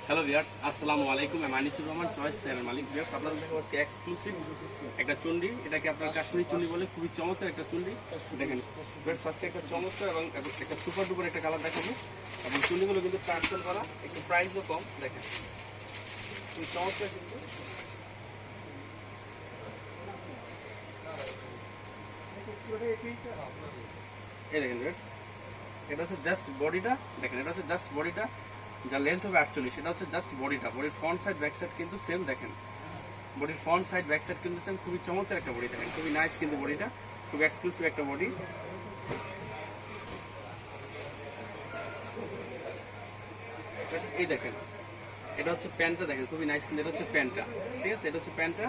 Hello viewers, আসসালামু আলাইকুম। আমি আনিসুর রহমান, চয়েস ফেয়ারের মালিক। ভিউয়ার্স, আপনাদের দেখো আজকে এক্সক্লুসিভ একটা চুন্ডি, এটাকে আপনার কাশ্মীরি চুন্ডি বলে, খুবই চমৎকার একটা চুন্ডি। দেখেন ভিউয়ার্স, ফার্স্টে একটা চমৎকার এবং একটা সুপার ডুপার একটা কালার দেখাবো, এবং চুন্ডিগুলো কিন্তু ট্রান্সফার করা, একটু প্রাইসও কম। দেখেন খুবই চমৎকার কিন্তু। এই দেখেন ভিউয়ার্স, এটা হচ্ছে জাস্ট বডিটা। দেখেন এটা হচ্ছে জাস্ট বডিটা, যার লেন্থ হবে 48। এটা হচ্ছে জাস্ট বডিটা। বডির ফ্রন্ট সাইড ব্যাক সাইড কিন্তু সেম। দেখেন বডির ফ্রন্ট সাইড ব্যাক সাইড কিন্তু সেম, খুবই চমৎকার একটা বডি। দেখেন খুবই নাইস কিন্তু বডিটা, খুব এক্সক্লুসিভ একটা বডি। এই দেখেন এটা হচ্ছে প্যান্টটা, দেখেন খুবই নাইস কিন্তু। এটা হচ্ছে প্যান্টটা, ঠিক আছে, এটা হচ্ছে প্যান্টটা।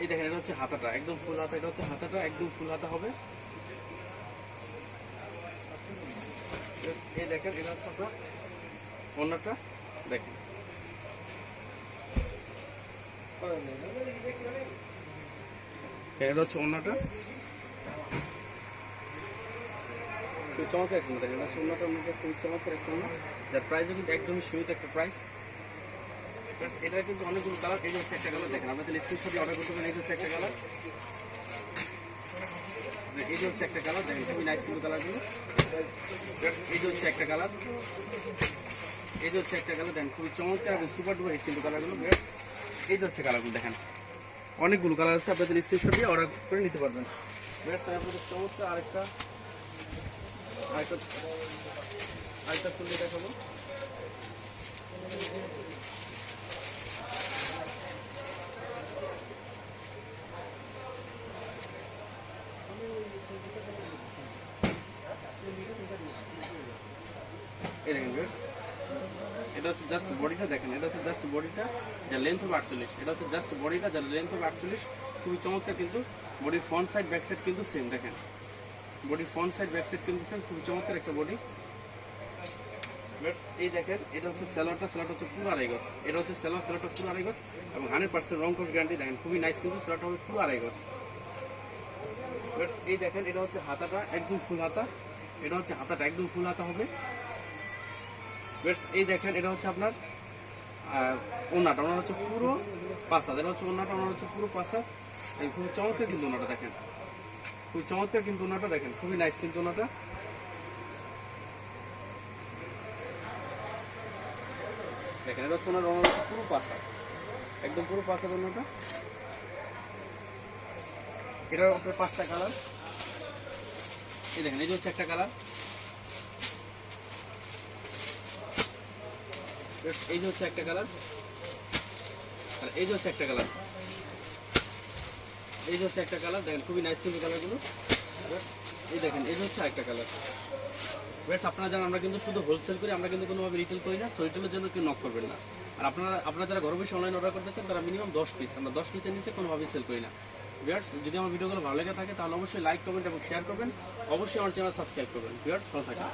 এই দেখেন এটা হচ্ছে হাতাটা, একদম ফুল হাতা। এটা হচ্ছে হাতাটা, একদম ফুল হাতা হবে। এই দেখেন এটা হচ্ছে আপনার ওড়নাটা। দেখেন এটা হচ্ছে ওড়নাটা, খুবই চমৎকার একটা। দেখেন এটা হচ্ছে ওড়নাটা, খুবই চমৎকার একটা ওড়না, যার প্রাইসও কিন্তু একদমই সীমিত একটা প্রাইস। এটা কিন্তু অনেকগুলো কালার। এই যে হচ্ছে একটা কালার, দেখেন আপনাদের স্ক্রিনশটে অর্ডার করতে পারেন। এই হচ্ছে একটা কালার, এই যে হচ্ছে একটা কালার। দেখেন খুবই নাইস কিন্তু কালারগুলো। এই যে হচ্ছে একটা কালার, এই যে হচ্ছে একটা কালার। দেখেন খুবই চমৎকার এবং সুপার ডুপার হিট কিন্তু কালারগুলো। এই যে হচ্ছে কালারগুলো, দেখেন অনেকগুলো কালার আছে, আপনাদের স্ক্রিনশট দিয়ে অর্ডার করে নিতে পারবেন। আপনাদের চমৎকার আরেকটা ফুললি দেখাবো। এই দেখেন ভিউয়ার্স, এটা হচ্ছে জাস্ট বডিটা। দেখেন এটা হচ্ছে জাস্ট বডিটা, যার লেন্থ হবে 48। এটা হচ্ছে জাস্ট বডিটা, যার লেন্থ হবে 48, খুবই চমৎকার কিন্তু। বডির ফ্রন্ট সাইড ব্যাক সাইড কিন্তু সেম। দেখেন বডির ফ্রন্ট সাইড ব্যাক সাইড কিন্তু সেম, খুবই চমৎকার একটা বডি। এই দেখেন এটা হচ্ছে স্যালোয়ারটা, স্যালোয়ারটা হচ্ছে পুরো আড়াই গজ। এটা হচ্ছে স্যালোয়ার, স্যালোয়ারটা পুরো আড়াই গজ এবং 100% রং কোর্স গ্যারান্টি। দেখেন খুবই নাইস কিন্তু, স্যালোয়ারটা হবে পুরো আড়াই গজ। এই দেখেন এটা হচ্ছে হাতাটা, একদম ফুল হাতা। এটা হচ্ছে হাতাটা, একদম ফুল হাতা হবে। এই দেখেন এটা হচ্ছে আপনার ওড়নাটা, ওনার হচ্ছে পুরো পাঁচ হাত। এটা হচ্ছে ওড়নাটা, ওনার হচ্ছে পুরো পাঁচ হাত। খুবই চমৎকার কিন্তু ওনাটা। দেখেন খুবই চমৎকার কিন্তু ওনাটা। দেখেন খুবই নাইস কিন্তু ওনাটা। দেখেন এটা হচ্ছে ওনার হচ্ছে পুরো পাঁচ হাত, একদম পুরো পাঁচ হাত ওনাটা। এটার আপনার পাঁচটা কালার। এই দেখেন এই যে হচ্ছে একটা কালার, এই যে হচ্ছে একটা কালার, আর এই যে হচ্ছে একটা কালার, এই যে হচ্ছে একটা কালার। দেখেন খুবই নাইস কিন্তু কালারগুলো। এই দেখেন এই যে হচ্ছে একটা কালার। আপনারা জানেন আমরা কিন্তু শুধু হোলসেল করি, আমরা কিন্তু কোনোভাবে রিটেল করি না। সো রিটেলের জন্য কেউ নক করবেন না। আর আপনারা যারা ঘরে বসে অনলাইন অর্ডার করতে চান, তারা মিনিমাম 10 পিস, আমরা 10 পিসের নিচে কোনোভাবেই সেল করি না। ভিউয়ার্স, যদি আমার ভিডিওগুলো ভালো লেগে থাকে তাহলে অবশ্যই লাইক, কমেন্ট এবং শেয়ার করবেন। অবশ্যই আমার চ্যানেল সাবস্ক্রাইব করবেন। ভিউয়ার্স, ভালো থাকবেন।